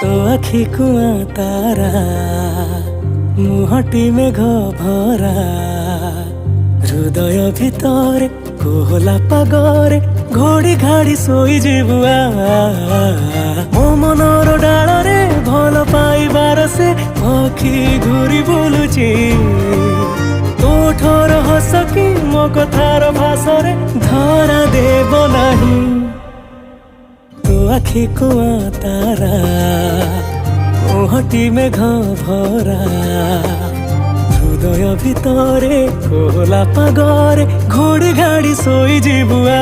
तो आखि कुआ तारा मुहटी मेघ भरा हृदय भितरे कोहला पागरे घोड़ी घाड़ी शोई जीवुआ मो मनर डालरे भल पाइबार से पक्षी घूरी बुलुची तोठर हस कि मो कथार भाषारे धरा देव नाही तो आखि कुआ तारा मुहटी मेघ भरा हृदय भितरे कोहला पागरे घोड़ी घाड़ी शोई जीवुआ।